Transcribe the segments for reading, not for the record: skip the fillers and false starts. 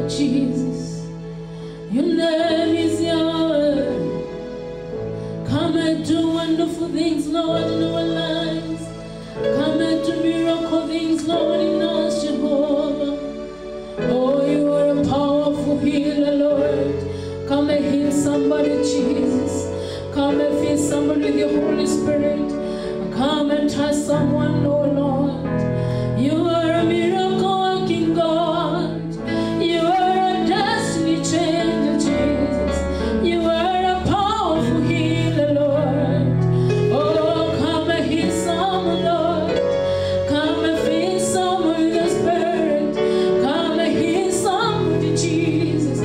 Jesus. Your name is Yahweh. Come and do wonderful things, Lord, in our lives. Come and do miracle things, Lord, in us, Jehovah. Oh, you are a powerful healer, Lord. Come and heal somebody, Jesus. Come and fill somebody with your Holy Spirit. Come and touch someone, oh Lord. You are a miracle working God. You are a destiny changer, Jesus. You are a powerful healer, Lord. Oh, come and heal someone, Lord. Come and fill someone with your Spirit. Come and heal somebody, Jesus.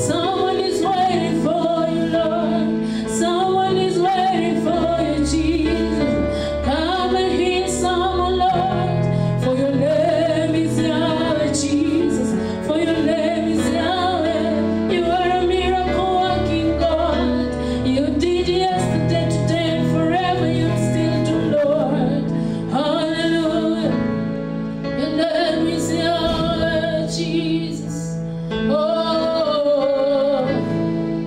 Someone is waiting for you, Lord. Someone is waiting for you, Jesus. Come and heal someone, Lord. For your name is Yahweh, Jesus. For your name is Yahweh. You are a miracle working God. You did yesterday, today, and forever. You still do, Lord. Hallelujah. Your name is Yahweh, Jesus. Oh,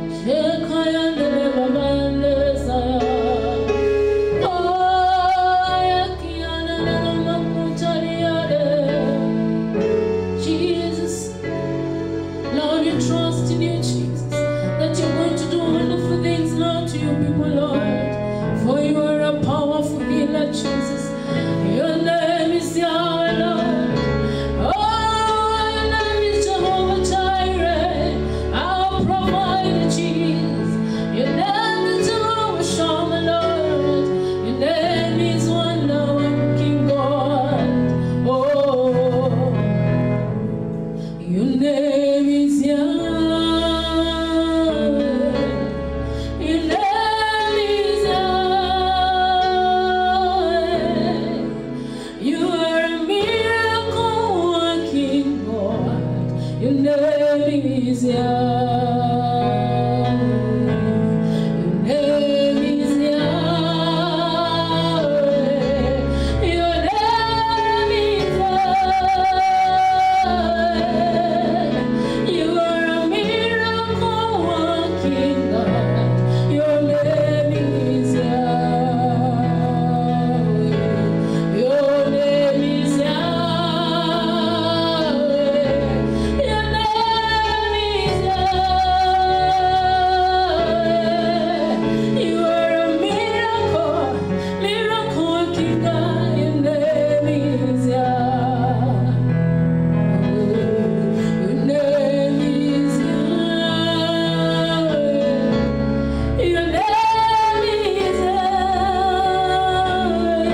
Shekayandele Babayande Saya. Oh, Yakiana Namakutariade. Jesus, Lord, we trust in you, Jesus, that you're going to do wonderful things, Lord, to your people, Lord. For you are a powerful healer, Jesus. Your name is Yahweh, Lord. Oh, your name is Jehovah Jireh, our provider, Jesus. Your name is Jehovah Shammah, Lord. Your name is Wonder Working God. Oh, your name is Yahweh. Your name is Yahweh. You are a miracle working God. Your name is Yahweh. Your name is Yahweh. Your name is Yahweh. You are a miracle working God. Your name is Yahweh. Your name is Yahweh. Your name is Yahweh. You are a miracle working God. Your name is Yahweh. Your name is Yahweh. Your name is Yahweh.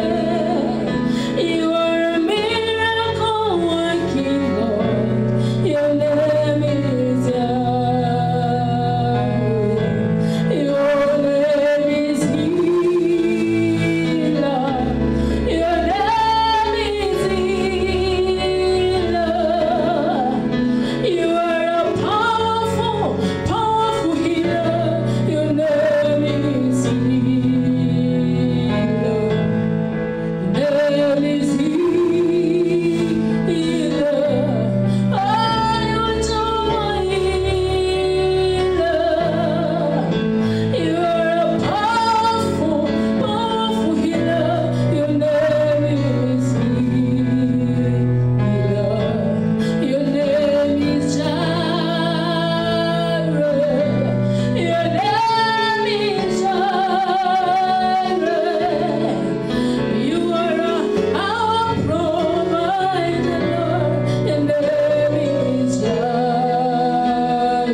You are a miracle working God. Your name is Yahweh. Your name is Healer. Your name is Healer. You are a powerful, powerful healer. Your name is Healer. Your name is Healer. Oh, you are Jehovah Healer. You are a powerful, powerful healer. Your name is Healer. Your name is Jireh. Your name is Jireh. You are our provider, Lord. Your name is Jireh.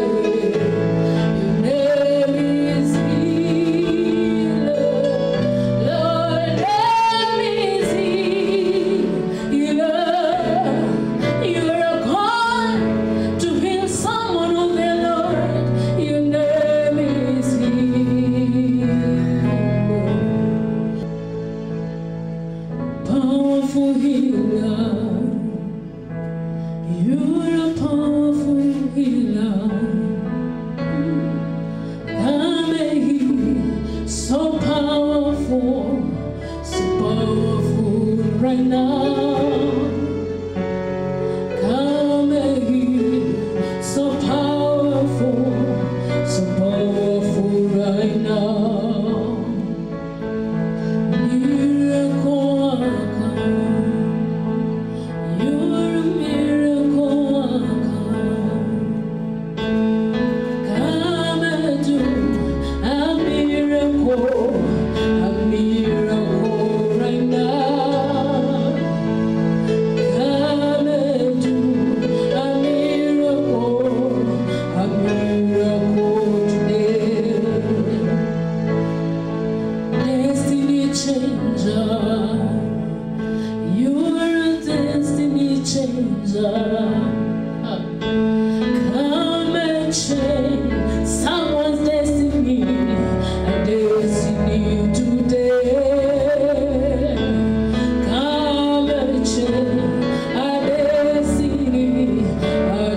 Your name is Healer. Lord, name is Healer. You are a God to heal someone on their Lord. Your name is Healer. Powerful healer. You're a powerful healer. Come and heal. So powerful, so powerful right now. Come and heal. So Come and change someone's destiny, a destiny today. Come and change a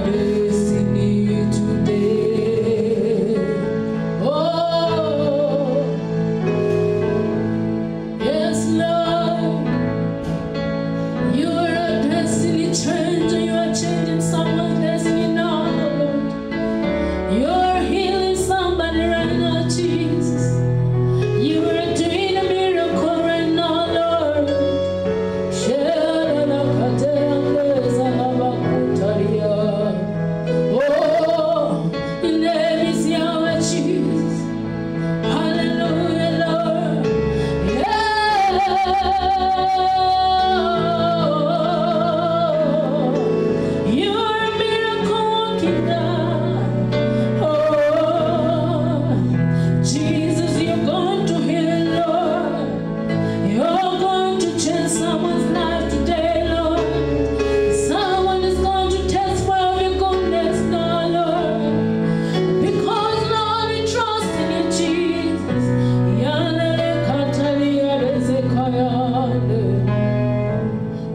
destiny today. Oh, yes, Lord. You are a destiny changer. You are changing someone's destiny now, Lord. You are healing somebody right now, Jesus. You are doing a miracle right now, Lord. Oh, your name is Yahweh, Jesus. Hallelujah, Lord. You are a miracle working God. Oh, Jesus, you're going to heal, Lord. You're going to change someone's life today, Lord. Someone is going to testify of your goodness now, Lord. Because, Lord, we trust in you, Jesus.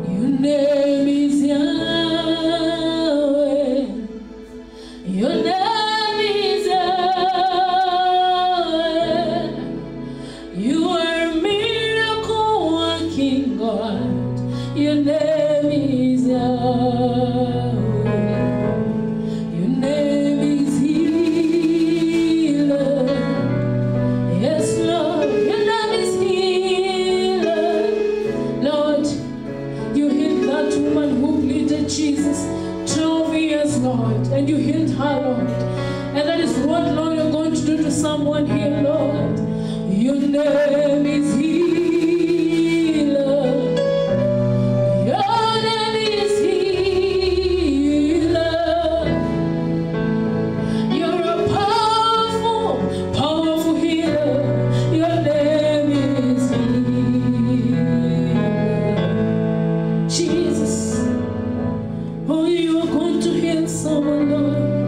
Your name is Yahweh. Your name is Yahweh. You are a miracle working God. Your name is Yahweh. Your name is Healer. Yes, Lord. Your name is Healer. Lord, you healed that woman who bleeded Jesus 12 years, Lord, and you healed her, Lord. And that is what, Lord, you're going to do to someone here, Lord. Your name is Healer. Your name is Healer. You're a powerful, powerful healer. Your name is Healer. Jesus, oh, you are going to heal someone, Lord.